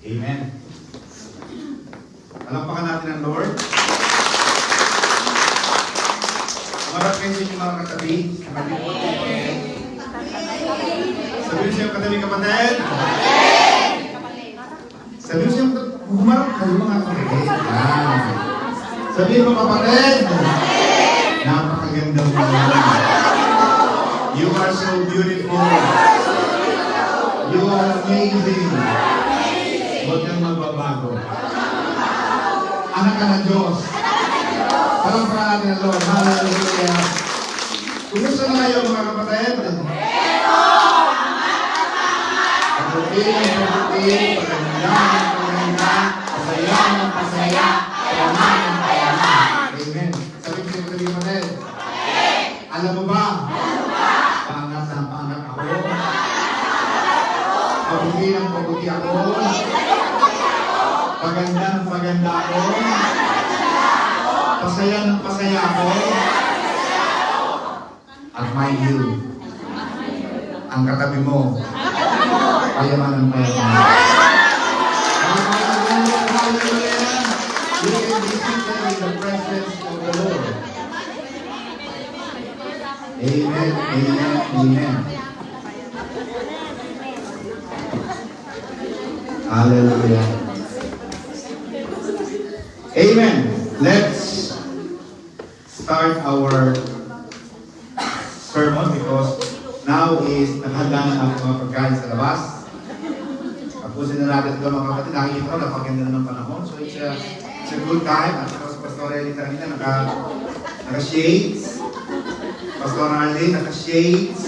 Amen. Alampakan natin ang Lord. Umarap kayo sa inyong mga katabi. Sabihin siya katabi kapatid. Sabihin siya humarap kayo mga katabi. Sabihin mo kapatid. Napakaganda mo. You are so beautiful. You are amazing. Huwag kang magbabago. Anak ka ng Diyos. Palampakan natin ang Lord. Hallelujah. Kumusta na kayo mga kapatid? Pagbuti, paganda, pasaya, payaman. Amen. Sabi ko sa kapatid. Alam mo ba? Pangat na pangat ako. Pabuti ng pabuti ako. Paganda ng paganda ako. Pasaya ng pasaya ako. At may you. Ang katabi mo. Payaman ng payaman. You can be seated in the presence of the Lord. Amen, amen, amen. Hallelujah. Amen. Let's start our sermon because now is naghanda na ang mga pagkain sa labas. Tapusin na natin ito mga kapatid. Nakikita ko, napaganda na ng panahon. So it's a good time. At saka sa Pastor Eli kanina naka-shades. Pastor Arlene naka-shades.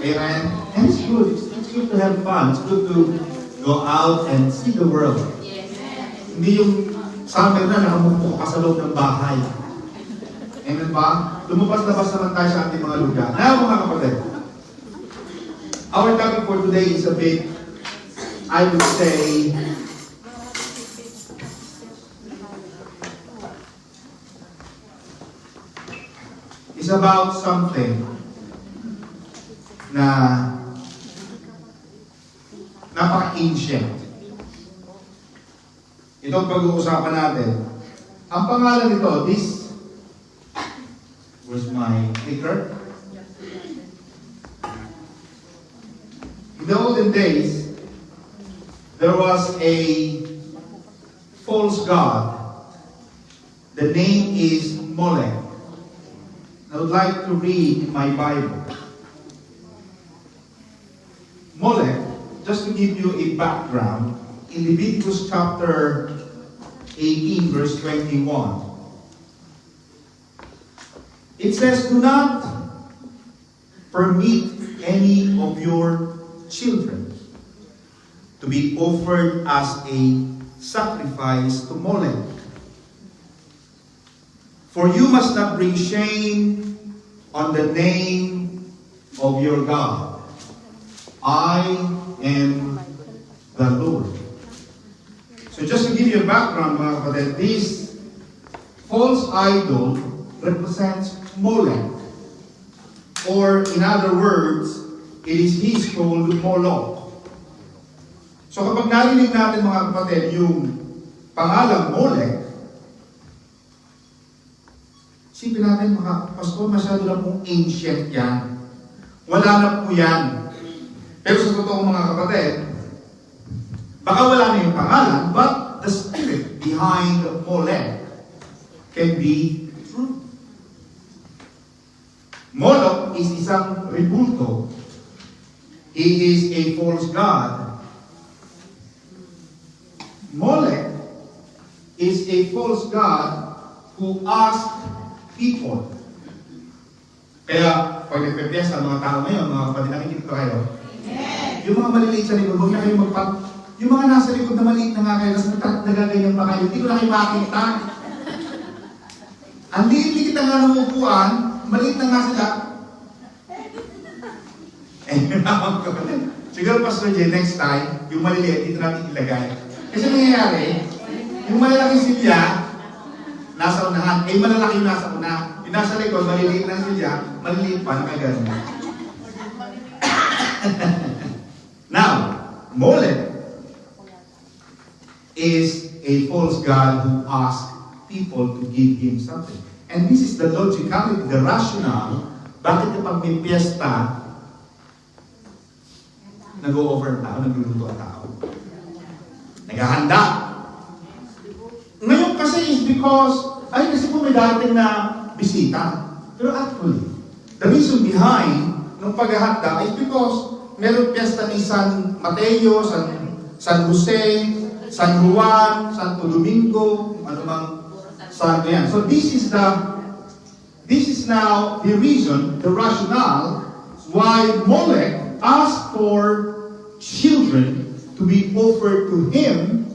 Amen. And it's good. It's good to have fun. It's good to go out and see the world. Hindi yung summer na nakamupo ka sa loob ng bahay. Amen ba? Lumabas-labas naman tayo sa ating mga lugar. Now mga kapatid, our topic for today is a bit, I would say, is about something na napaka-ancient. Itong pag-uusapan natin. Ang pangalan nito, where's my clicker? In the olden days, there was a false god. The name is Molech. I would like to read my Bible. Molech, just to give you a background, in Leviticus chapter 18, verse 21, it says, do not permit any of your children to be offered as a sacrifice to Molech. For you must not bring shame on the name of your God. I am the Lord. So just to give you a background, mga kapatid, this false idol represents Molech. Or in other words, it is his called Moloch. So kapag narinig natin mga kapatid yung pangalang Molech, isipin natin mga pastor, masyado na pong ancient yan. Wala na po yan. Pero sa totoo mga kapatid, baka wala na yung pangalan, but the spirit behind Molech can be true. Moloch is isang rebulto. He is a false god. Molech is a false god who asked people. Kaya, pag nagpipiyas sa mga tao ngayon, mga kapatid, nakikita ko kayo, yung mga maliliit sa likod, huwag na kayo yung mga nasa likod na maliit na nga kayo, nagaganyan pa kayo, hindi ko na kayo makita. Ang liit-liit na nga ng upuan, maliit na nga sila. Siguro, Pastor J, next time, yung maliliit, dito natin ilagay. Kasi nangyayari, yung malalaking silya, nasa unahan, malalaki yung nasa una. Yung nasa likod, maliliit na silya, maliliit pa, nakagano. Now, Molech is a false god who asks people to give him something. And this is the logicality, the rationale, bakit kapag may piyesta, nag-o-offer ang tao, nagluluto ang tao. Naghahanda. Ngayon kasi is because, kasi po may dating na bisita. Pero actually, the reason behind ng paghahanda is because meron piyesta ni San Mateo, San Jose, San Juan, Santo Domingo, ano mang santo yan. So this is now the reason, the rationale, why Molech asked for children to be offered to him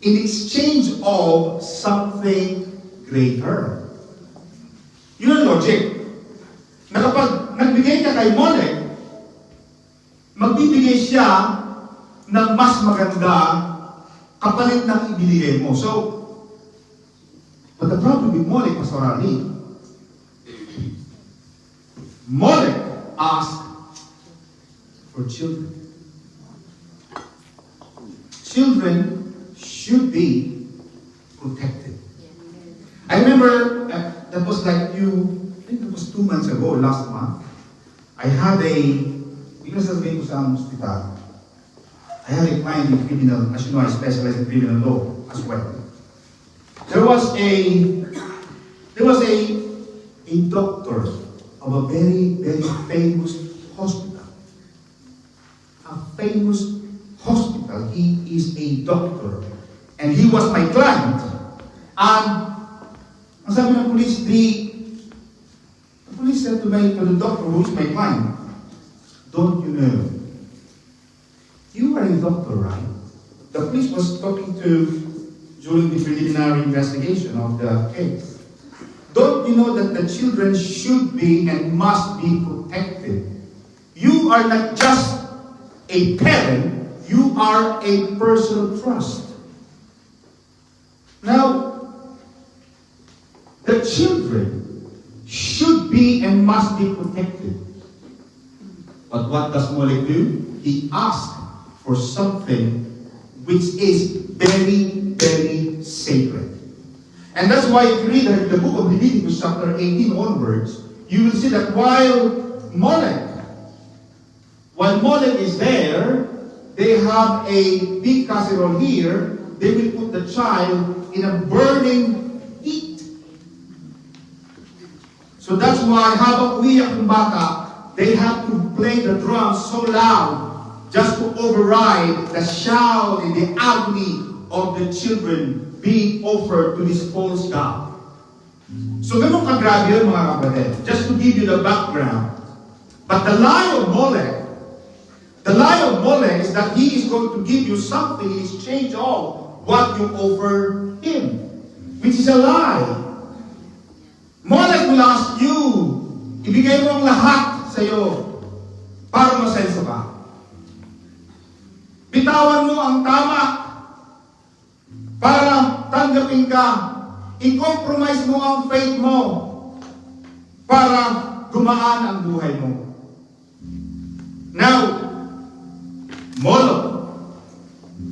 in exchange of something greater. Yun ang logic. Na kapag nagbigay ka kay Molech, magbibigay siya ng mas maganda kapalit ng ibinigay mo. So, but the problem with Molech, Pastor Ali, Molech asked for children. Children should be protected. I remember, that was like I think it was 2 months ago, last month, I had because I was going to some hospital, I had a client in criminal, as you know, I specialize in criminal law as well. There was a doctor of a very, very famous hospital. A famous hospital. He is a doctor. And he was my client. And ang sabi ng police, the police said to the doctor who is my client, don't you know, you are a doctor, right? The police was talking during the preliminary investigation of the case. Don't you know that the children should be and must be protected? You are not just a parent, you are a person of trust. Now, the children should be and must be protected. But what does Molech do? He asks for something which is very, very sacred. And that's why if you read the book of Leviticus chapter 18 onwards, you will see that while Molech is there, they have a big casserole here, they will put the child in a burning heat. So that's why habang umiyak ng bata, they have to play the drums so loud just to override the shout and the agony of the children being offered to this false god. So ganun kagrabe yun mga kapatid. Just to give you the background. But the lie of Molech is that he is going to give you something in exchange of what you offer him, which is a lie. Molech will ask you, ibigay mo ang lahat sa iyo para masenso ka. Bitawan mo ang tama para tanggapin ka. I-compromise mo ang faith mo para gumaan ang buhay mo. Now, Moloch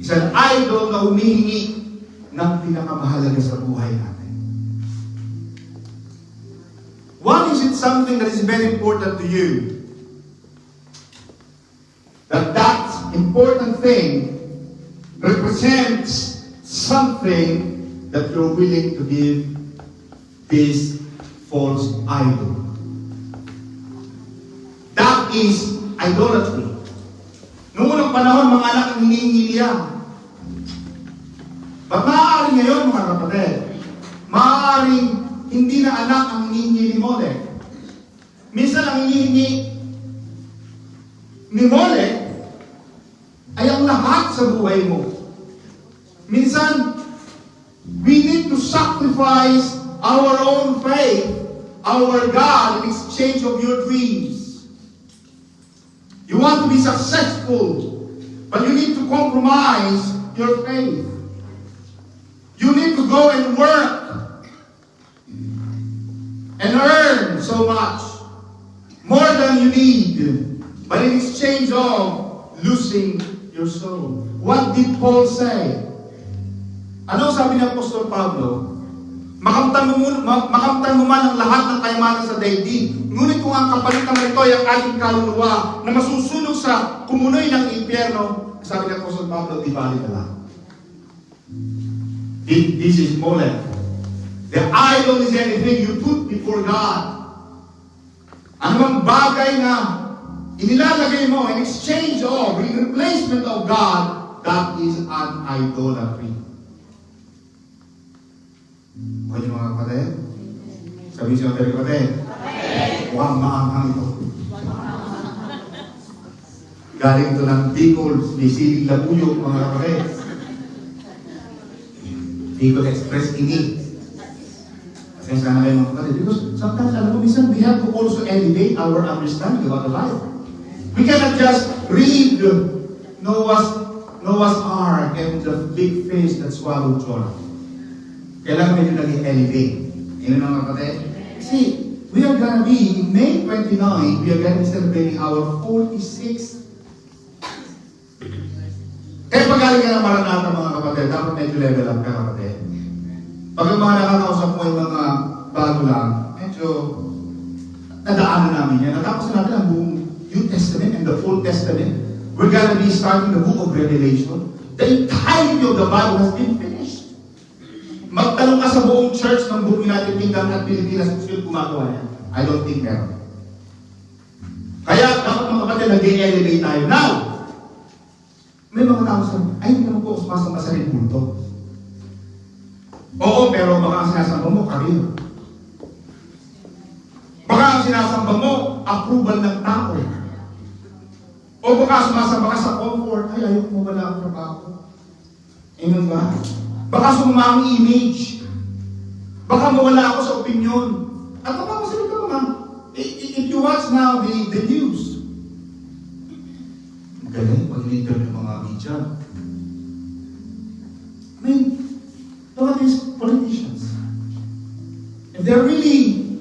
is an idol na humihingi ng pinakamahalaga sa buhay natin. Why is it something that is very important to you? That important thing represents something that you're willing to give this false idol. That is idolatry. Noong unang panahon, mga anak ang hinihingi niya. But maaaring ngayon, mga kapatid, maaaring hindi na anak ang hinihingi ni Molech. Minsan ang hinihingi ni Molech ay ang lahat sa buhay mo. Minsan, we need to sacrifice our own faith, our God, in exchange of your dreams. You want to be successful, but you need to compromise your faith. You need to go and work and earn so much, more than you need, but in exchange of losing your soul. What did Paul say? Ano sabi ni Apostol Pablo? Makamtan mo man ang lahat ng kayamanan sa daigdig. Ngunit kung ang kapalit ng ito ay ang ating kaluluwa na masusunog sa kumunoy ng impyerno, sabi ni Apostol Pablo, di bali na lang. This is Molech. The idol is anything you put before God. Ano bang bagay na inilalagay mo in exchange of, in replacement of God, that is an idolatry. Okay niyo mga kapatid? Sabihin siya mga kapatid. Mukhang maanghang ito. Galing ito ng Bicol, may siling labuyo mga kapatid. Bicol Express ini. Kasi sana kayo mga kapatid. Because sometimes, alam mo, minsan we have to also elevate our understanding about the life. We cannot just read Noah's Ark and the big fish that swallowed Jonah. Kailangan medyo naging elevate. Yun mga kapatid. See, we are gonna be, in May 29, we are gonna be celebrating our 46th. Kaya pag galing ka ng Maranatha mga kapatid, dapat medyo level up ka kapatid. Pag yung mga nakakausap mo yung mga bago lang, medyo nadaanan namin yan. Natapos natin ang buong New Testament and the Old Testament. We're gonna be starting the book of Revelation. The entirety of the Bible has been finished. Magtanong ka sa buong church ng buong United Kingdom at Pilipinas kung sino gumagawa niya. I don't think meron. Kaya dapat mga kapatid, nag-elevate tayo. Now, may mga tao sa ay, hindi naman po sumasama sa rin kulto. Oo, pero baka ang sinasamba mo, career. Baka ang sinasamba mo, approval ng tao. O baka sumasamba ka sa comfort, ay, ayok mo wala ang trabaho. Amen ba? Baka sumama ang image. Baka mawala ako sa opinion. At mapapasalit ka naman. If you watch now the news, galing pag-interview ng mga media. I mean, look at these politicians. If they're really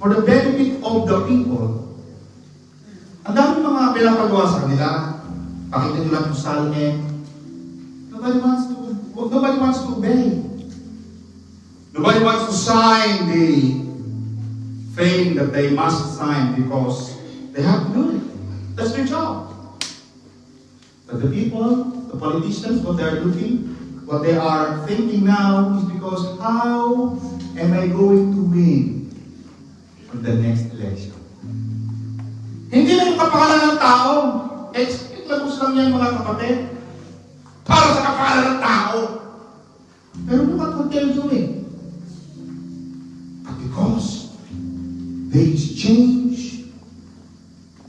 for the benefit of the people, ang dami mga pinapagawa sa kanila. Pakita nyo lang yung salme. Nobody wants to obey. Nobody wants to sign the thing that they must sign because they have to do it. That's their job. But the people, the politicians, what they are looking, what they are thinking now is because how am I going to win for the next election? Hindi lang yung kapakalan ng tao. Labos lang yan mga kapatid. Para sa kapakalan ng tao. Pero look at what they're doing. But because they exchange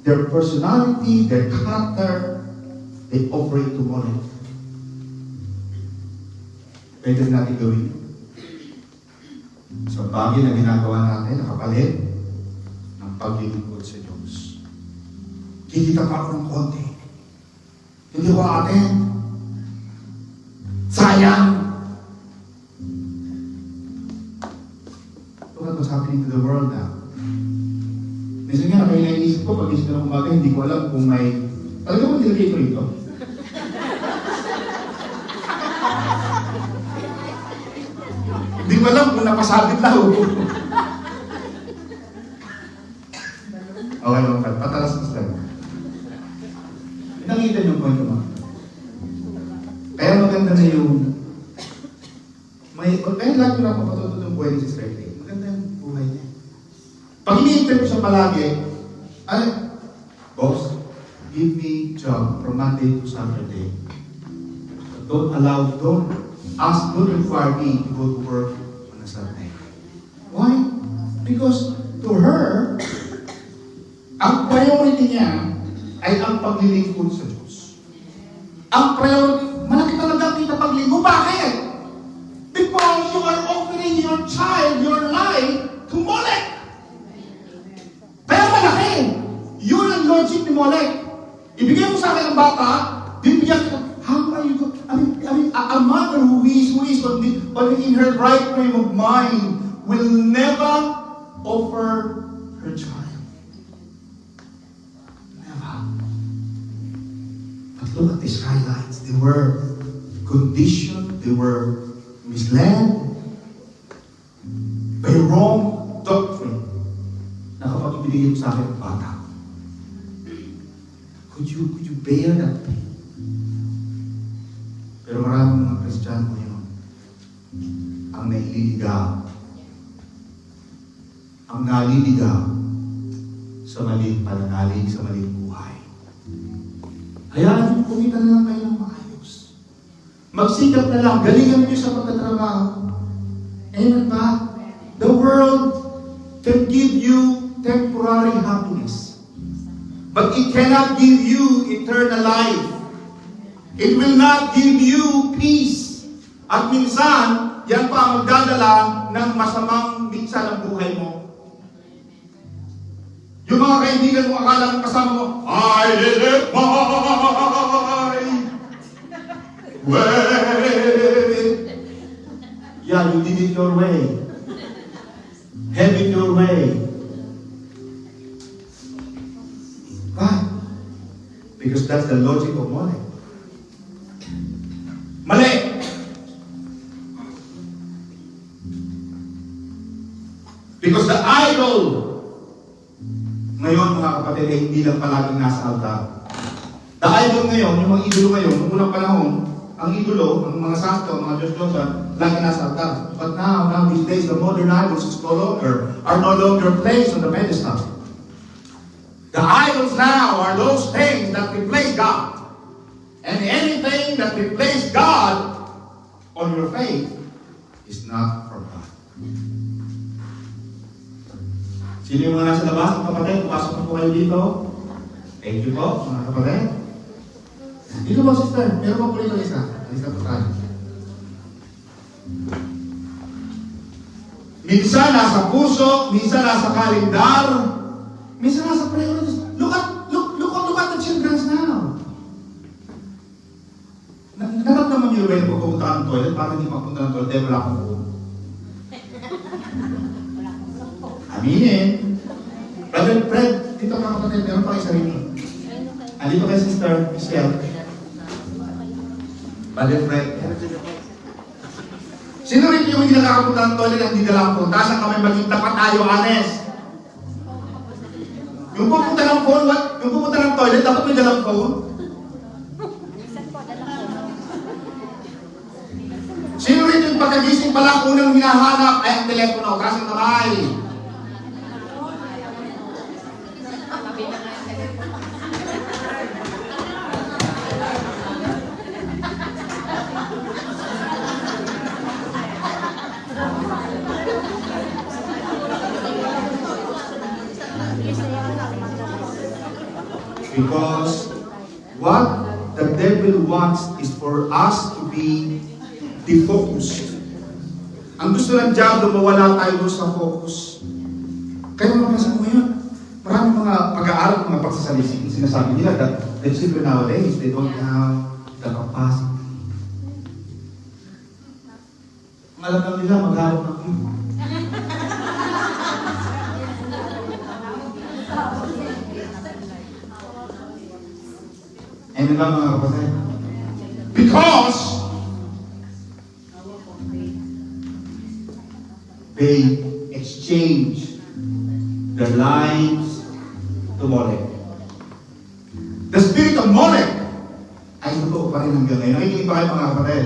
their personality, their character, they operate to Molech. Pwede natin gawin. So, bagay na ginagawa natin, nakapalit ng paglilingkod sa Diyos. Kikita pa ako ng konti. Hindi ko atin. Sayang. Look at what's happening to the world now. Minsan nga, kayo naiisip ko, pag isip na ng umaga, hindi ko alam kung may... Talaga mo nilagay ko rito? Hindi ko alam kung napasabit na ako. Okay lang, patalas mo sila. Nakita niyo po ito mga. Kaya maganda na yung kaya lagi na mapatuto ng buhay ni Sister Ray. Maganda yung buhay niya. Pag ini-interview siya palagi, ay, boss, give me job from Monday to Saturday. Don't require me to go to work on a Saturday. Why? Because to her, ang priority niya ay ang paglilingkod sa Diyos. Ang priority, malaki talaga kita paglingkod. Bakit? Because you are offering your child, your life, to Molech. Kaya malaki. Yun ang logic ni Molech. Ibigay mo sa akin ang bata, bibigyan ka, how are you going? I mean, a mother who is in her right frame of mind will never offer her child. Never. But look at these highlights. They were conditioned, they were misled by wrong doctrine na kapag ibinigay mo sa akin ang bata, could you bear that pain? Pero maraming mga Kristiyano ngayon ang naliligaw sa maling pananalig, sa maling buhay. Hayaan niyo, kumita na lang kayo ng maayos. Magsikap na lang, galingan niyo sa pagtatrabaho. Amen ba? The world can give you temporary happiness, but it cannot give you eternal life. It will not give you peace. At minsan, yan pa ang magdadala ng masamang minsan ng buhay mo. Yung mga kaibigan mo, akala mo kasama mo, I did it my way. Yeah, you did it your way. Have it your way. Why? Because that's the logic of money. Mali! Because the idol ngayon, mga kapatid, ay hindi lang palaging nasa altar. The idol ngayon, yung mga idolo ngayon, noong unang panahon, ang idolo, ang mga santo, ang mga Diyos-Diyosan, lagi nasa altar. But now these days, the modern idols are no longer placed on the pedestal. The idols now are those things that replace God. And anything that replaces God on your faith is not from God. Sino yung mga nasa labas, mga kapatid? Pumasok na po kayo dito. Thank you po, mga kapatid. Dito po, sister. Meron po po dito isa. Alisa po tayo. Minsan nasa puso, minsan nasa kalendar, minsan nasa priorities. Look at the children's now. Naramdaman niyo rin kung pumunta ng toilet, parang hindi mapunta ng toilet, wala akong buo. Aminin. Brother Fred, dito mga kapatid, meron pa kayo sarili. Andito kay Sister Michelle. Brother Fred. Sino rin yung hindi nakakapunta ng toilet at hindi dalang phone? Taas ang kamay, maging tapat tayo, honest. Yung pupunta ng phone, yung pupunta ng toilet, dapat may dalang phone. Sino rin yung pagkagising pala, unang hinahanap ay ang telepono, taas ang kamay. Because what the devil wants is for us to be defocused. Ang gusto ng diablo, mawala tayo sa focus. Kaya mapapansin mo ngayon, maraming mga pag-aaral, mga pagsasalisin, sinasabi nila that the children nowadays, they don't have the capacity. Ang alam lang nila, magharap ng view. Ano ba mga kapatid? Because they exchange their lives to Molech. The spirit of Molech ay totoo pa rin hanggang ngayon. Nakikinig ba kayo mga kapatid?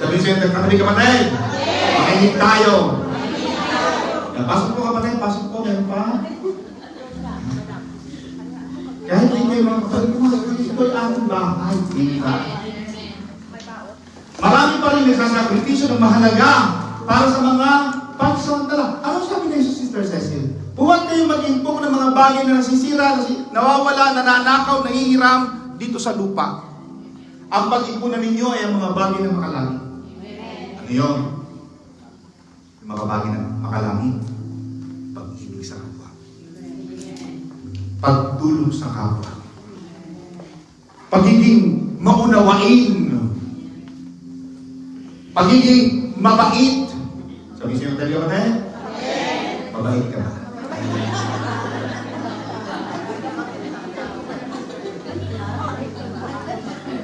Sabihin sa inyo, kapatid, makinig tayo. Pasok po kapatid, pasok po, meron pa. Kahit hindi kayo mga kapatid, ito'y ating bahay. Marami pa rin nagsasakripisyo ng mahalaga para sa mga pansamantala. Ano sabi na Jesus, Sister Cecil? Huwag kayo mag-impong ng mga bagay na nasisira, nawawala, nananakaw, nangihiram dito sa lupa. Ang pag-impunan ninyo ay ang mga bagay na makalangit. Ano yun? Yung mga bagay na makalangit. Pag-ibig sa kapwa. Pagtulong sa kapwa. Pagiging maunawain. Pagiging mabait. Sabi siya yung talaga ba tayo? Mabait ka ba?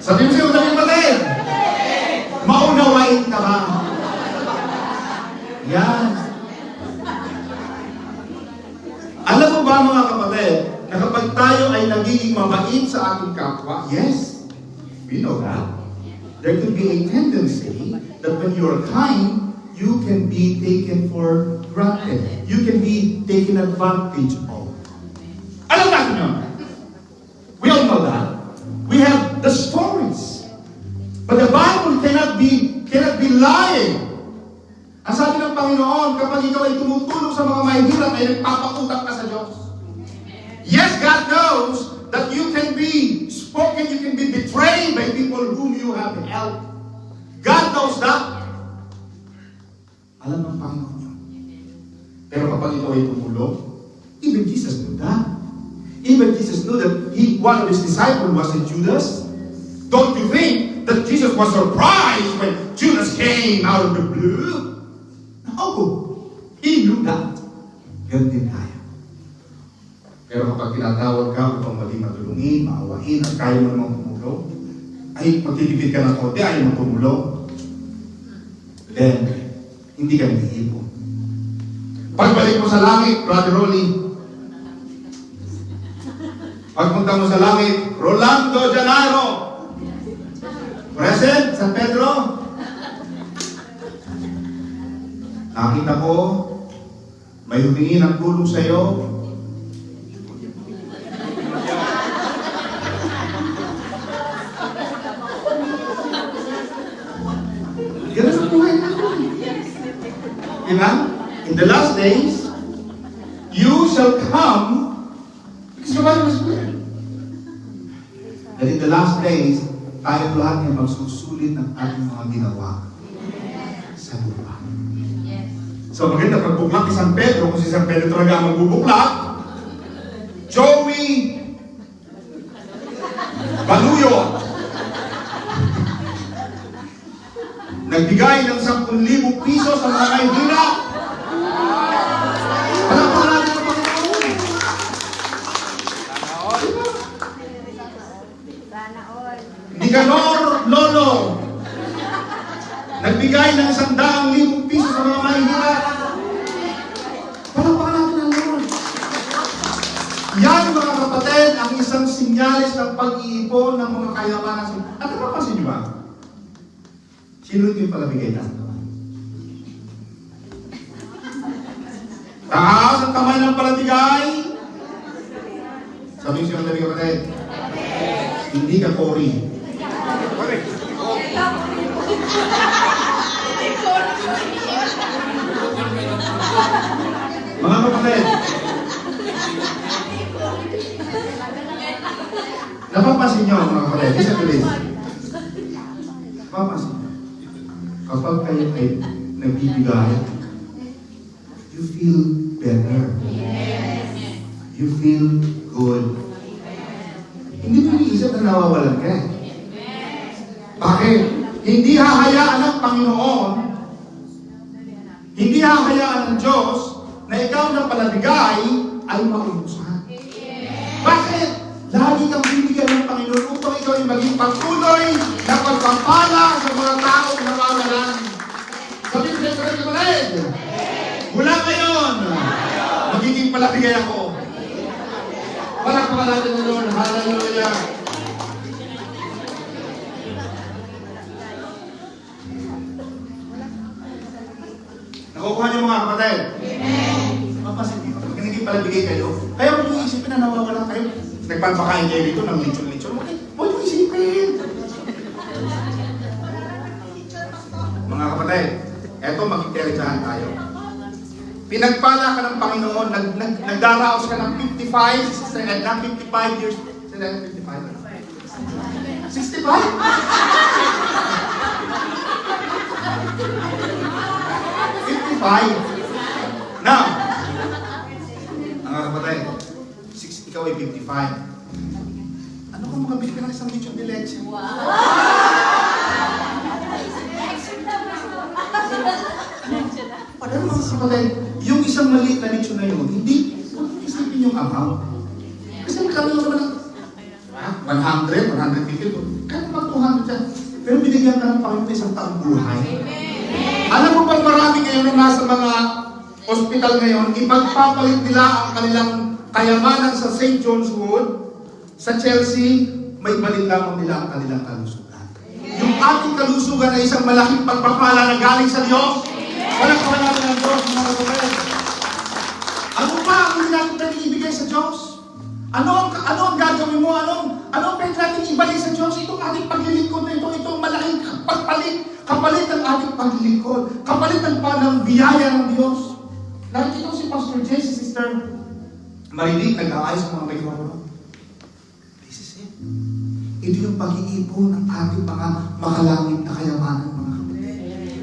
Sabi mo siya yung talaga ba tayo? Maunawain ka ay nagiging mabait sa ating kapwa, yes, we know that. There could be a tendency that when you are kind, you can be taken for granted. You can be taken advantage of. Alam natin yun. We all know that. We have the stories. But the Bible cannot be lying. Ang sabi ng Panginoon, kapag ikaw ay tumutulong sa mga mahihirap, ay nagpapakutang ka sa Diyos. Yes, God knows that you can be spoken, you can be betrayed by people whom you have helped. God knows that. Alam ng Panginoon yun. Pero kapag ikaw ay tumulong, even Jesus knew that. Even Jesus knew that one of his disciples was Judas. Don't you think that Jesus was surprised when Judas came out of the blue? No. He knew that. Ganun din tayo. Pero kapag tinatawag ka upang maging matulungin, maawain, at kaya mo namang tumulong, ay magtitipid ka ng konti, ayaw mo tumulong, then, hindi ka nag-iipon. Pagbalik mo sa langit, Brother Rolly, pagpunta mo sa langit, Rolando Janaro, present, San Pedro. Nakita ko, may humingi ng tulong sa iyo. Ganun ang buhay natin. Diba? In the last days, you shall come, because the Bible is clear. That in the last days, tayo lahat ay magsusulit ng ating mga ginawa sa lupa. So maganda pagbuklat ni San Pedro, kung si San Pedro talaga ang magbubuklat, Joey Baluyo nagbigay ng 10,000 piso sa mga mahihirap. Alam ko natin ang Panginoon. Nicanor Lolo nagbigay ng 100,000 piso sa mga mahihirap. Palakpakan natin ang Lord. Yan, mga kapatid, ang isang sinyalis ng pag-iipon ng mga kayamanan. At napapansin niyo ba? Sino ito yung palabigay natin? Taas ang kamay ng palabigay. Sabi siya ng tabi kapatid, hindi ka Cory. Correct. Mga kapatid, napapansin nyo mga kapatid, listen to this. Napapansin nyo, kapag kayo ay nagbibigay, you feel better. You feel good. Hindi mo iisip na nawawalan ka. Bakit? Hindi hahayaan ng Panginoon, hindi hahayaan ng Diyos na ikaw na palabigay ay maubusan. Bakit? Lagi kang bibigyan ng Panginoon upang ikaw ay maging patuloy na pagpapala sa mga taong nawawalan. Sabihin ko sa kapatid, mula ngayon, magiging palabigay ako. Palakpakan natin ng Lord. Hallelujah. Nakukuha niyo mga kapatid? Amen. Mapasin dito. Pag naging palabigay kayo, kaya mo yung isipin na nawawala kayo. Nagpapakain kayo dito ng lechon-lechon. Huwag yung isipin. Mga kapatid, eto mag-interesahan tayo. Pinagpala ka ng Panginoon, nagdaraos ka ng 55 years. 65? Now, mga kapatid, ikaw ay 55. Ano kung makabili ka ng isang lechon de leche? Wow! Paano mga kapatid, yung isang maliit na lechon na yun, hindi isipin yung amount. Kasi magkano naman ng 100, 150, kahit mga 200 yan. Pero binigyan ka ng Panginoon isang taong buhay. Alam mo ba marami ngayon na nasa mga ospital ngayon, ipagpapalit nila ang kanilang kayamanan sa St. John's Wood Sa Chelsea, may balik lamang nila ang kanilang kalusugan. Yung ating kalusugan ay isang malaking pagpapala na galing sa Diyos. Walang kawalan ng Diyos, mga kapatid. Ano pa ang hindi natin pwede ibigay sa Diyos? Ano ang gagawin mo? Ano ang pwede natin ibalik sa Diyos? Itong ating paglilingkod na itong malaking kapalit ng ating paglilingkod. Kapalit ng biyaya ng Diyos. Nakikita ko si Pastor Jay, si Sister Marinig, nag-aayos ng mga mikrofon. This is it. Ito yung pag-iipon ng ating mga makalangit na kayamanan, mga kapatid.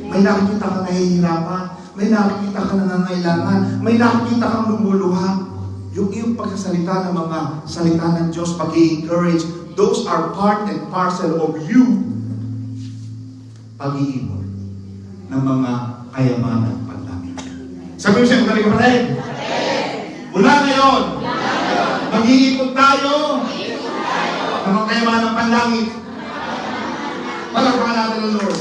May nakikita ka nahihirapan, may nakikita ka nangangailangan, may nakikita kang lumuluha. Yung iyong pagsasalita ng mga salita ng Diyos, pag-i-encourage, those are part and parcel of you. Pag-iipon ng mga kayamanan panlangit. Sabi mo siya, magaling kapatid. Mula ngayon, mag-iipon tayo ng mga kayamanan ng panlangit. Palakpakan natin ang Lord.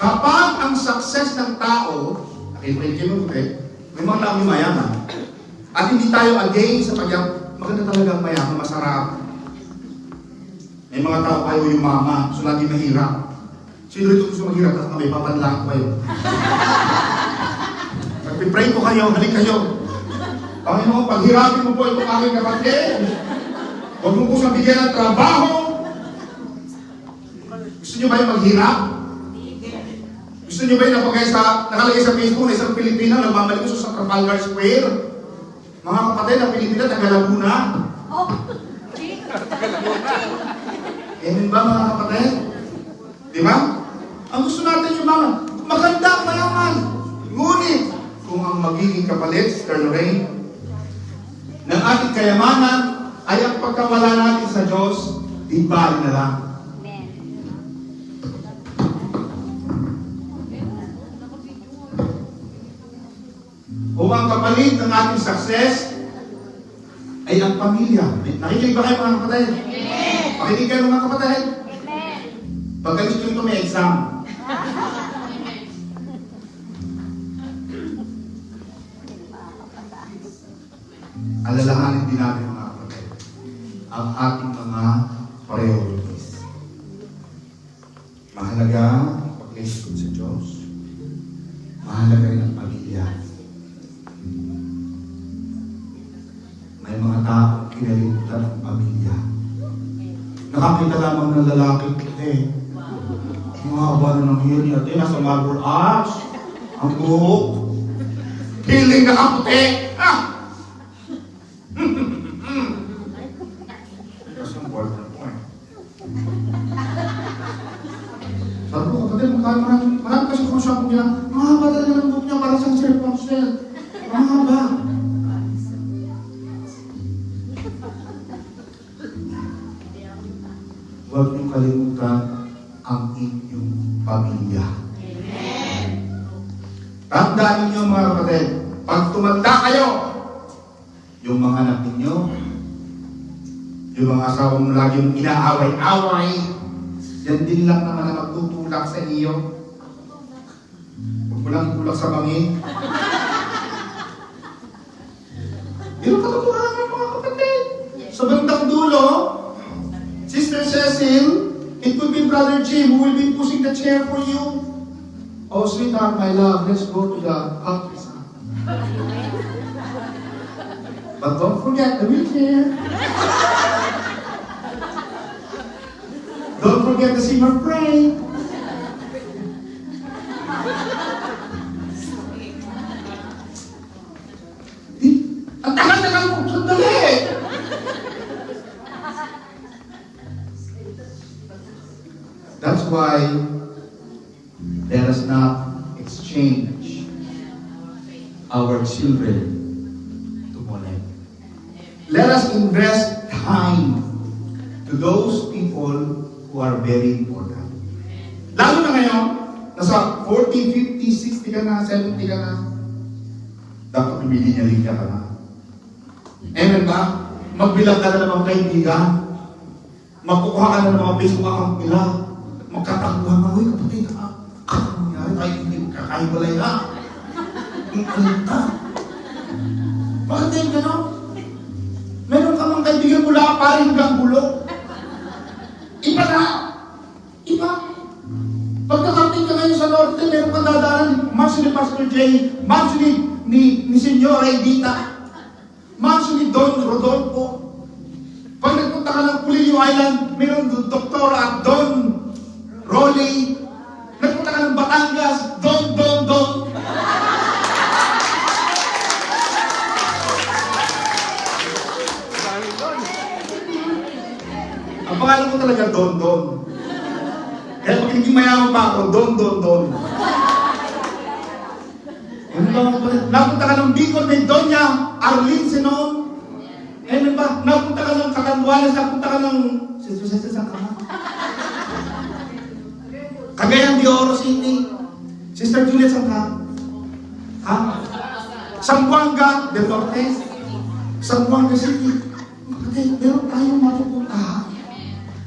Kapag ang success ng tao, nakiprint mo, may mga tao mayaman, at hindi tayo again sa maganda talagang mayaman, masarap. May mga tao kayo yung mama, so lagi mahirap. Sino ito gusto maghirap? At may papanlang kayo. Pag-pray ko kayo, halik kayo. Panginoon, paghirapin mo po itong aking kapatid. Huwag mo po siyang bigyan ng trabaho. Gusto niyo ba yung maghirap? Gusto niyo ba yung nakalagay sa Facebook na isang Pilipina nagmamalik gusto sa Trafalgar Square? Mga kapatid, ang Pilipina, taga-Laguna. Amen ba, mga kapatid? Di ba? Ang gusto natin yung mga maganda, mayaman. Ngunit, kung ang magiging kapalit, Sister Lorraine, ng ating kayamanan ay ang pagkawala natin sa Diyos, di bali na lang. O ang kapalit ng ating success ay ang pamilya. Nakikinig ba kayo mga kapatid? Makinig kayo mga kapatid? Pagkalis ko ito may exam. Alalahanin din natin mga kapatid ang ating mga priorities. Mahalaga ang paglilingkod sa Diyos. Mahalaga rin ang pamilya. May mga taong kinalimutan ng pamilya. Nakakita lamang ng lalaki, ang haba na ng hili natin, nasa marble arch, ang buhok, piling na kaputi. That's an important point. Sabi ko, kapatid, marami kasi kumasyapong niya, mahaba talaga ng buhok niya para sa Rapunzel. Mahaba. Huwag niyong kalimutan ang inyong pamilya. Amen. Tandaan ninyo mga kapatid, pag tumanda kayo, yung mga anak ninyo, yung mga asawa mo lagi yung inaaway-away, yan din lang naman na magtutulak sa iyo. Huwag mo lang itulak sa bangin. Yung katotohanan mga kapatid. Sa bandang dulo, Sister Cecil, it will be Brother Jim who will be pushing the chair for you. Oh, sweetheart, my love, let's go to the countryside. But don't forget the wheelchair. Don't forget to sing or pray. Ang tagal-tagal mo, sandali! That's why let us not exchange our children to molest. Let us invest time to those people who are very important. Lalo na ngayon, nasa 40, 50, 60 ka na, 70 ka na, dapat pumili niya rin ka na. Amen ba? Magbilang ka na ng mga kaibigan. Magkukuha ka na ng mga Facebook account nila. Magkatakuhan ka, uy kapatid, nangyari tayo hindi kakahiwalay na. Ang alita. Bakit tayo gano'n? simula pa rin hanggang gulo. Iba na. Iba. Pagkakating ka ngayon sa norte, meron kang dadaanan, mansion ni Pastor Jay, mansion ni Senyora Edita, mansion ni Don Rodolfo. Pag nagpunta ka ng Pulilio Island, meron Dr. at Don Rolly. Nagpunta ka ng Batangas, Don. Ang pangalan ko talaga Don. Kaya pag hindi mayaman pa ako, Don. Napunta ka ng Bicol, may Doña Arlene Sinon. Ano ba? Napunta ka ng Catanduanes, napunta ka ng... Cagayan de Oro City. Sister Juliet, saan ka? Ha? Zamboanga de Norte. Zamboanga City. Kapatid, meron tayong matupunta.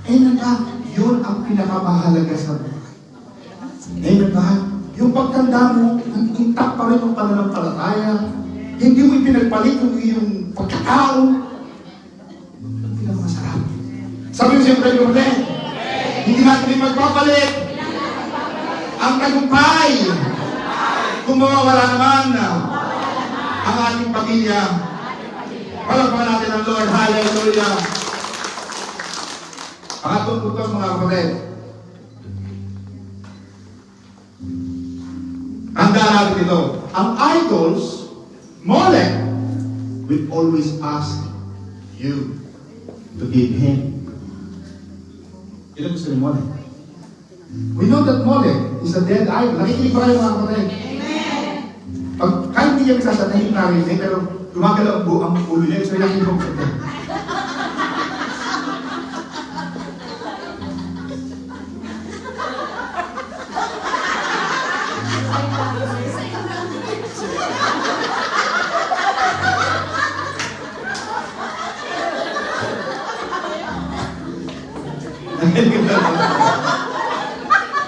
Amen ba? Yun ang pinakamahalaga sa buhay. Amen ba? Yung pagtanda mo, intact pa rin yung pananampalataya. Hindi mo ipinagpalit yung iyong pagkatao. Yung pinakamasarap. Sabi mo siyempre, hindi natin magpapalit ang tagumpay kung mawawala naman ang ating pamilya. Palagpakan natin ang Lord. Hallelujah. Pangatong puntos, mga kapatid. Tandaan natin ito. Ang idols, Molech, will always ask you to give him. Ilan gusto ni Molech? We know that Molech is a dead idol. Nakikinig pa kayo, mga kapatid. Kahit hindi niya magsasatahin namin, pero gumagalaw ang ulo niya, so nakikinig ko sa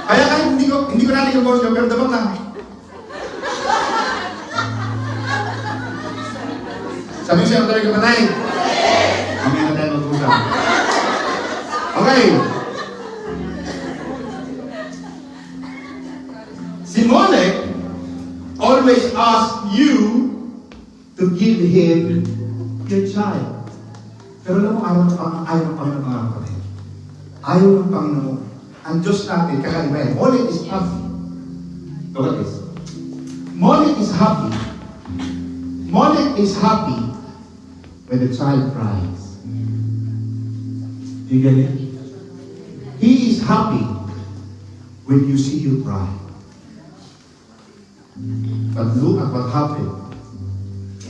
Kaya kahit hindi ko natin yung boss pero dapat na. Sabi ko siya, talaga patay. Kami na tayo mag-usap. Okay. Si Molech always asks you to give him your child. Pero alam mo, ayaw ng Panginoon, mga kapatid. Ayaw ng Panginoon. Ang Diyos natin, kakaiba yan. Molech is happy. Look at this. Molech is happy. Molech is happy when the child cries. Do you get it? He is happy when you see you cry. But look at what happened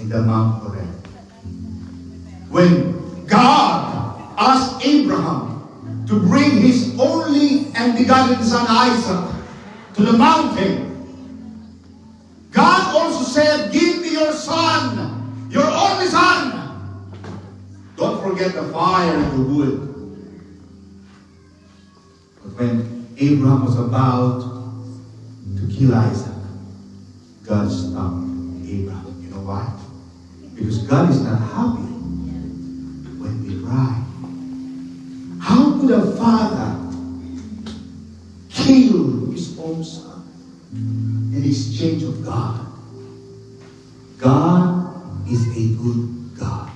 in the Mount Horeb. When God asked Abraham to bring his only and begotten son Isaac to the mountain, God also said, give me your son, your only son. Don't forget the fire and the wood. But when Abraham was about to kill Isaac, God stopped Abraham. You know why? Because God is not happy when we cry. How could a father kill his own son in exchange of God? God is a good God.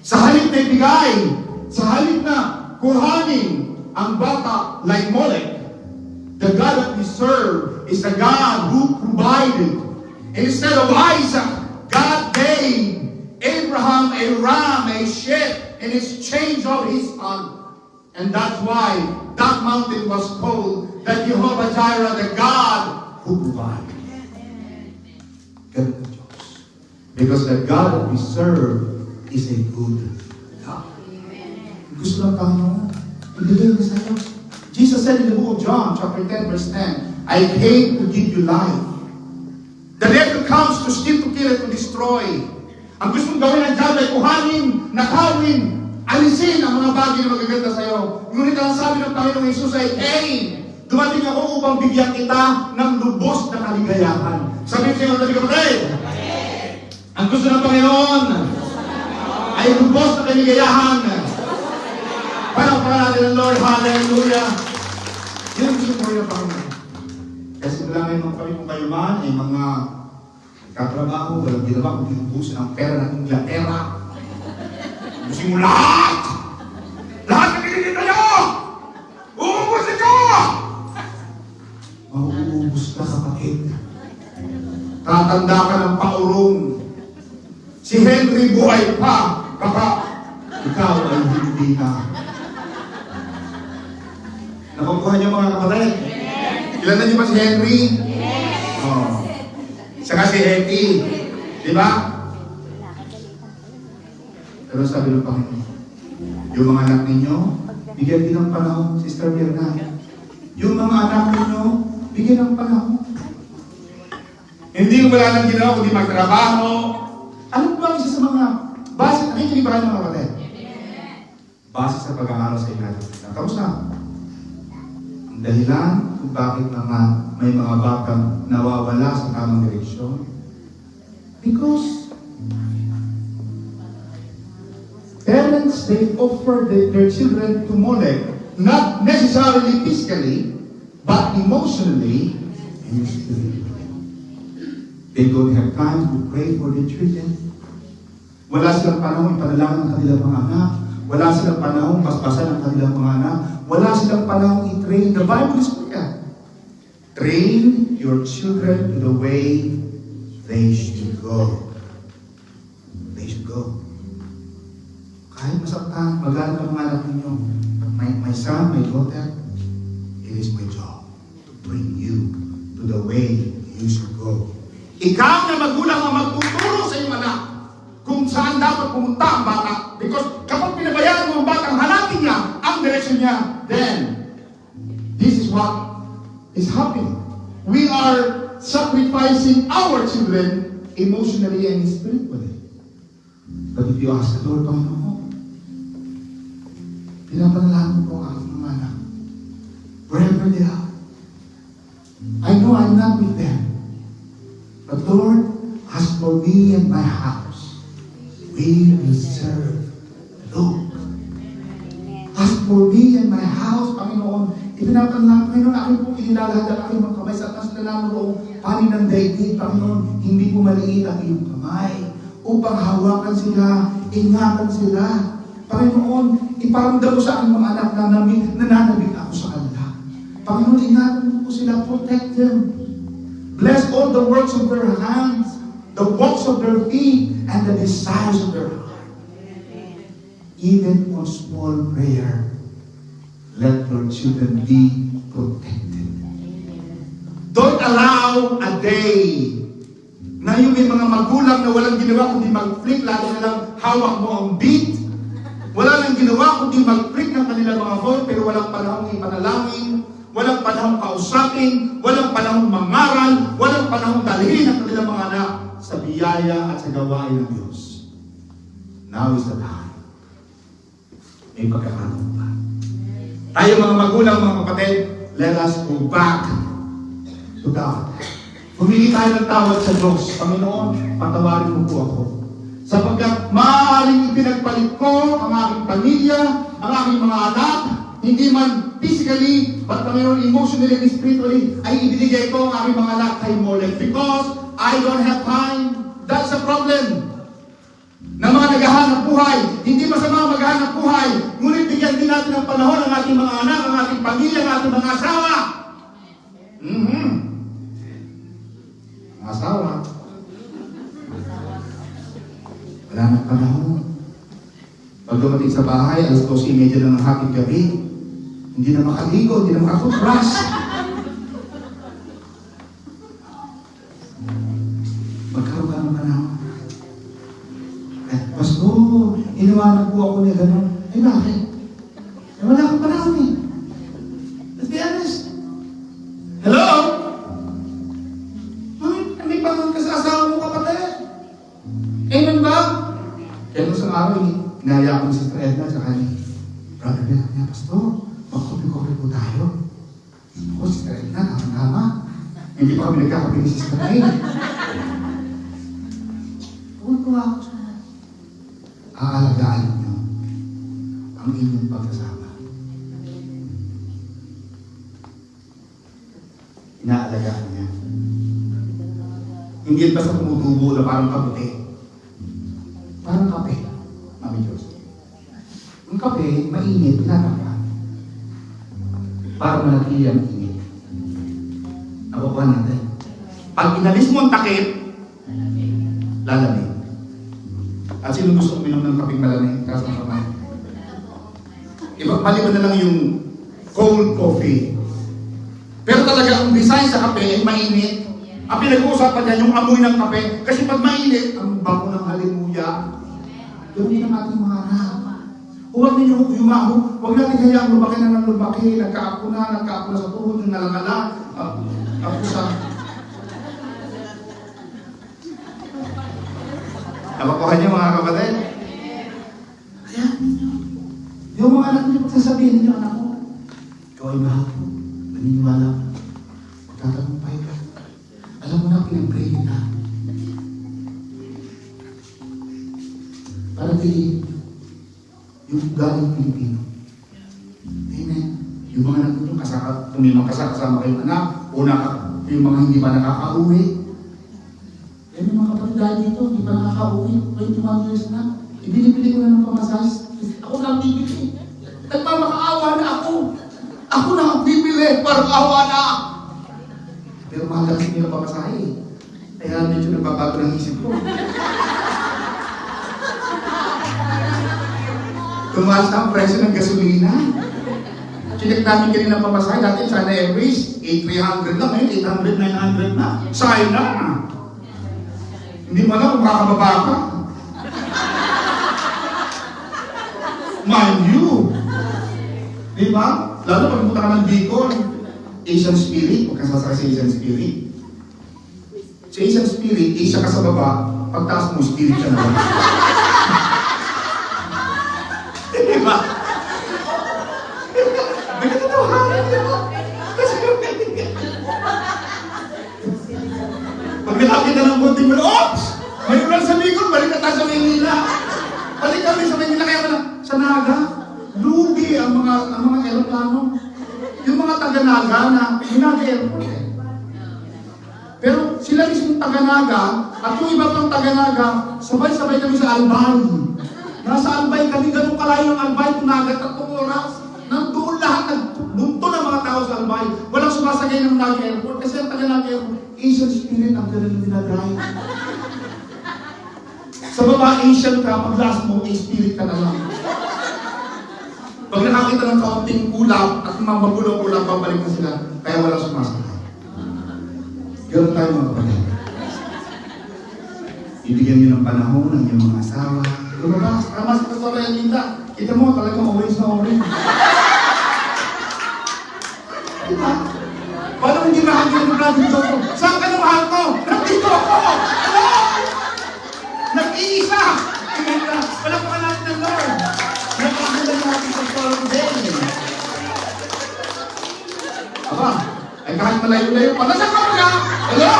Sa halip na ibigay, sa halip na kuhanin ang bata like Molech, the God that we serve is the God who provided. Instead of Isaac, God gave Abraham a ram, a sheep, in exchange of his son. And that's why that mountain was called the Jehovah Jireh, the God who provided. Ganun ang Diyos. Because the God that we serve is a good God. Gusto ng Panginoon, ibigay ko sa iyo. Jesus said in the book of John, chapter 10, verse 10, I came to give you life. The devil comes to steal, to kill, and to destroy. Ang gusto mong gawin ng diablo ay kuhanin, nakawin, alisin ang mga bagay na magaganda sa iyo. Ngunit ang sabi ng Panginoong Hesus ay, hey, dumating ako upang bigyan kita ng lubos na kaligayahan. Sabi sa iyo, kapatid, ang gusto ng Panginoon ay lubos na kaligayahan. Palakpakan natin ang Lord. Hallelujah. Yan ang gusto ko rin ang Panginoon. Kasi wala ngayon mga kami kung kayo man ay mga katrabaho, walang ginawa kung tinubusin ang pera ng Inglaterra. Ubusin mo lahat! Lahat ng kinikita nyo! Uubusin nyo! Mauubos ka, kapatid. Tatanda ka ng paurong. Si Henry buhay pa, baka ikaw ay hindi na. Nakukuha niyo mga kapatid? Kilala niyo ba si Henry? Oh. Saka si Hetty. Di ba? Pero sabi ng Panginoon, yung mga anak ninyo, bigyan din ng panahon, Sister Mirna. Yung mga anak ninyo, bigyan ng panahon. Hindi wala nang ginawa kundi magtrabaho. Ano ba isa sa mga base, nakikinig ba kayo mga kapatid? Base sa pag-aaral sa inyo. Kamusta? Ang dahilan kung bakit may mga batang nawawala sa tamang direksyon. Because parents, they offer their children to Molech, not necessarily physically, but emotionally and spiritually. They don't have time to pray for their children. Wala silang panahon ipanalangin ng kanilang mga anak. Wala silang panahon paspasan ng kanilang mga anak. Wala silang panahon i-train. The Bible is clear. Train your children to the way they should go. They should go. Kahit masaktan, magalang ang mga anak ninyo. My son, my daughter, it is my job to bring you to the way you should go. Ikaw na magulang ang magtuturo sa iyong anak kung saan dapat pumunta ang bata. Because kapag pinabayaan mo ang batang hanapin niya ang direksyon niya, then this is what is happening. We are sacrificing our children emotionally and spiritually. But if you ask the Lord, Panginoon, pinapanalangin ko ang aking mga anak. Wherever they are. I know I'm not with them. But Lord, as for me and my house, we will serve the Lord. As for me and my house, Panginoon, ipinapanalangin, Panginoon, aking pong inilalahad ang aking mga kamay sa atas na naroong panin ng daigdig, Panginoon, hindi po maliit ang iyong kamay upang hawakan sila, ingatan sila. Panginoon, iparamdam mo sa aking mga anak na nananabik ako sa kanila. Panginoon, ingatan mo po sila, protect them. Bless all the works of their hands, the walks of their feet, and the desires of their heart. Even on small prayer, let your children be protected. Don't allow a day na yung may mga magulang na walang ginawa kundi mag-flick, lalo na lang hawak mo ang beat. Wala nang ginawa kundi mag-flick ng kanilang mga phone, pero walang panahong ipanalangin, walang panahong kausapin, walang panahong mangaral, walang panahong dalhin ang kanilang mga anak sa biyaya at sa gawain ng Diyos. Now is the time. May pagkakataon pa. Tayo mga magulang, mga kapatid, let us go back to God. Humingi tayo ng tawad sa Diyos. Panginoon, patawarin mo po ako. Sapagkat maaaring ipinagpalit ko ang aking pamilya, ang aking mga anak, hindi man physically, but Panginoon, emotionally and spiritually, ay ibinigay ko ang aking mga anak kay Molech because I don't have time. That's the problem. Na mga naghahanap buhay, hindi masama maghahanap buhay, ngunit bigyan din natin ng panahon ang ating mga anak, ang ating pamilya, ang ating mga asawa. Mga asawa. Wala nang panahon. Pag dumating sa bahay, alas 12:30 ng hating gabi, hindi na makaligo, hindi na makatutbrush. Magkaroon ka ng panahon. Pastor, iniwanan po ako niya gano'n. Eh bakit? Eh wala akong panahon eh. Let's be honest. Hello? May panahon ka sa asawa mo, kapatid. Amen ba? Kaya nung isang araw, inaya ko si Sister Edna sa kanya. Brother Bella, Pastor, magkopi-kopi po tayo. Ako, Sister Edna, tama. Hindi pa kami nagkakapi ni Sister Edna. Huwag ko ako sa aalagaan niyo ang inyong pagsasama. Inaalagaan niya. Hindi basta tumutubo na parang kabuti. Parang kape, Mami Diyos. Yung kape, mainit, pinatapa. Para manatili ang init. Nakukuha natin. Pag inalis mo ang takip, lalamig. At sino gusto uminom ng kapeng malamig? Taas ng kamay. Maliban na lang yung cold coffee. Pero talaga ang design sa kape ay mainit. Ang pinag-uusapan niya yung amoy ng kape. Kasi pag mainit, ang bango ng halimuya. Gawin ang ating mga anak. Huwag ninyo yumaho. Huwag natin hayaan lumaki na ng lumaki. Nagkaapo na sa tuhod, yung nalangala. Ako sa... Napakuha niyo mga kapatid? Kaya, yung mga anak niyo, pagsasabihin niyo, anak ko, ikaw ay mahal ko. Naniniwala ko. Magtatagumpay ka. Alam mo na, pinag-pray kita. Para piliin yung galing Pilipino. Amen. Yung mga anak niyo, kung may kasama kayong anak, yung mga hindi pa nakaka-uwi. Yung mga kapatid dito, hindi pa nakaka-uwi. 21 years na. Ibinibili ko na ng pamasas. Ako na ang bibili. Nagmamakaawa na ako. Ako na ang bibili. Parang awa na. Pero mahal kasi nila pamasahe. Kaya medyo nagbabago ng isip ko. Tumaas na ang presyo ng gasolina. Chinek namin kanina ng pamasahe. Dati China Airways, 8,300 lang. Ngayon, 800, 900 na. Sayang na. Hindi mo alam kung kakababa ka. Mind you. Diba? Lalo pag pumunta ka ng Bicol, Asian Spirit, huwag kang sasakay sa Asian Spirit. Sa Asian Spirit, Asia ka sa baba, pagtaas mo, Spirit ka naman. Diba? Nagkatotohanan, diba? Kasi pag nakakita ng konting mo, oops! May ulan sa Bicol, balik na tayo sa Maynila. Balik kami sa Maynila, kaya pala, sa Naga, lugi ang mga aeroplano. Yung mga taga-Naga na ginag-airport eh. Pero sila mismong taga-Naga, at yung iba pang taga-Naga, sabay-sabay kami sa Albay. Nasa Albay kami, ganun kalayo ng Albay, Naga, 3 oras. Nandoon lahat, nagbunto ng mga tao sa Albay. Walang sumasagay ng Naga Airport, kasi ang taga-Naga Airport, Asian Spirit ang ganun na dinadrive. Sa baba, Asian ka, pag last mo, Spirit ka na lang. Pag nakakita ng kaunting ulap at mga magulong ulap, babalik na sila, kaya walang sumasakay. Ganun tayo mga kapatid. Ibigyan niyo ng panahon ng iyong mga asawa. Lumabas, tama sa pastora yan, Linda. Kita mo, talagang orange na orange. Diba? Paano hindi mahagyan ng brother Joko? Saan ka ng mahal ko? Nandito ako! Hello! Nag-iisa! Wala pa ka natin ng Lord. Nagpakalang natin sa following day. Aba, ay kahit malayo-layo pa, nasa ka mga? Hello!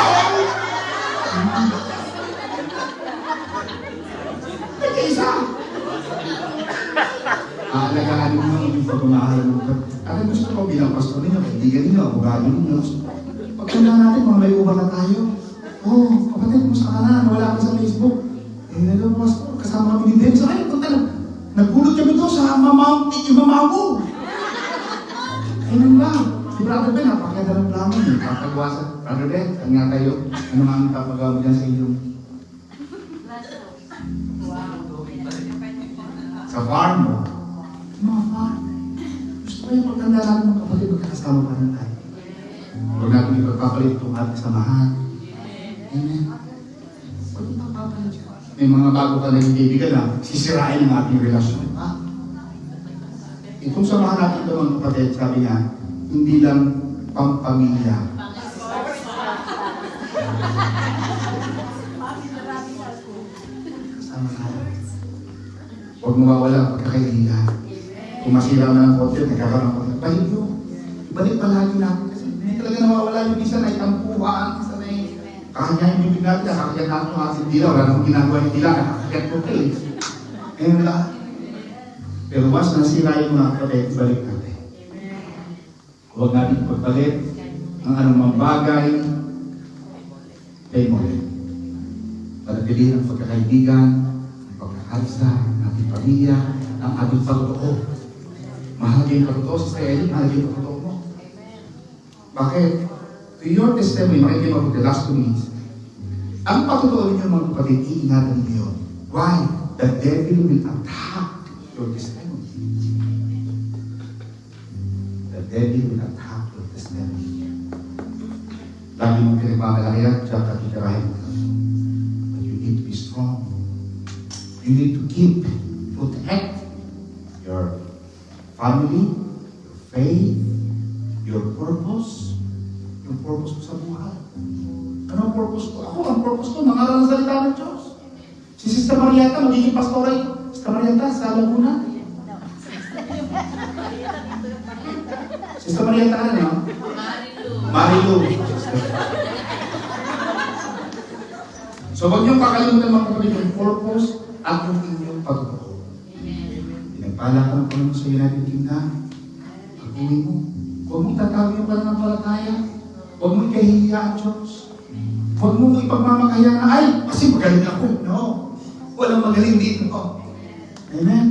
Nag-iisa! Aalagaan mo yung pagmamahal mo. At gusto ko bilang pastor ninyo, kaibigan ninyo, abogado ninyo. Pagkanda natin, mga may uba na tayo. Oh, kapatid, kumusta ka na? Wala ka sa Facebook. Hello, pastor, kasama kami ni Dave. Sa kayo, punta lang. Nagpulot kami doon sa Imamago. Ayun lang. Si Brother Ben, napakaganda ng plano niya. Papagwasan. Brother Ben, saan nga kayo? Ano nga ang papagawa mo dyan sa iyo? Sa farm mo. Mga farm. Gusto ko yung pagtanda natin mga kapatid, magkakasama pa rin tayo. Huwag natin ipagpapalit itong ating samahan. Amen. Huwag yung pagpapalit. May mga bago ka na ibibigay na sisirain ang ating relasyon. Itong samahan natin ito mga kapatid, sabi niya, hindi lang pampamilya. Kasama tayo. Huwag mawawala ang pagkakaibigan. Kung masira na ng konti, nagkakaroon ng konti. Pahilyo. Ibalik palagi natin kasi hindi talaga nawawala yung isa na itampuhan, isa na kanya yung bibig natin, nakakagyan natin yung ating dila, wala namang ginagawa yung dila, nakakagyan ko kayo. Ngayon lang. Pero once nasira yung mga kapatid, balik natin. Huwag natin pagpalit ang anumang bagay kay mo rin. Panatilihin ang pagkakaibigan, ang pagkakalsa, ang ating pamilya, ang ating pagtotoo. Mahal yung pagtotoo sa Eli, mahal yung pagtotoo mo. Bakit? To your testimony, makinig mo the last 2 minutes. Ang pagtotoo ninyo mga kapatid, iingatan niyo yun. Why? The devil will attack your testimony. The devil will attack your testimony. Lagi mong pinagmamalaki at kakitirahin mo. But you need to be strong. You need to keep, protect your family, your faith, your purpose. Yung purpose ko sa buhay. Ano ang purpose ko? Ako, ang purpose ko, mangaral ng salita ng Diyos. Si Sister Marieta, magiging pastora ito. Sister Marieta, sa Laguna. Sister Marieta, ano? Marilu. So, huwag niyong kakalimutan mga kapatid yung purpose at yung inyong pagtotoo. Pinagpala ka ng Panginoon sa United Kingdom. Pag-uwi mo. Huwag mong tatawin yung pananampalataya. Huwag mong ikahihiya ang Diyos. Huwag mong ipagmamakaya na, ay, kasi magaling ako. No. Walang magaling dito. Amen.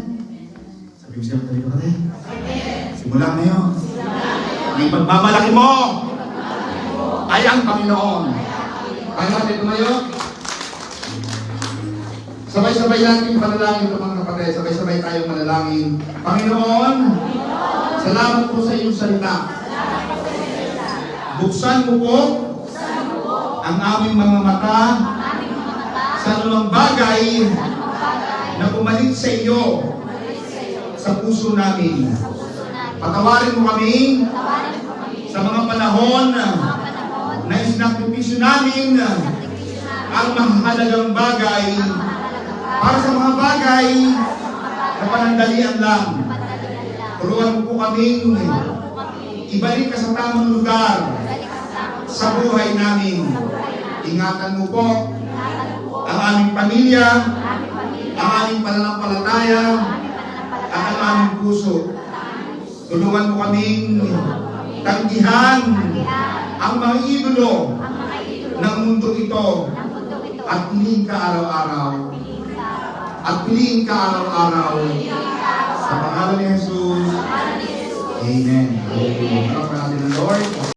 Sabi ko siya, tayo ka rin. Simula ngayon. Ang ipagmamalaki mo ay ang Panginoon. Kaya natin tumayo. Sabay-sabay natin panalangin ito mga kapatid. Sabay-sabay tayong manalangin. Panginoon, salamat po sa iyong salita. Buksan mo po ang aming mga mata sa anumang bagay na bumalik sa iyo sa puso namin. Patawarin mo kami sa mga panahon na isinakripisyo namin ang mahalagang bagay para sa mga bagay na panandalian lang. Turuan mo po kaming ibalik ka sa tamang lugar sa buhay namin. Ingatan mo po ang aming pamilya, ang aming pananampalataya, at ang aming puso. Tulungan mo kaming tanggihan ang mga idolo ng mundo ito at piliin ka araw-araw. At piliin ka araw-araw. Sa pangalan ni Jesus. Amen. Hallelujah. Maraming Lord.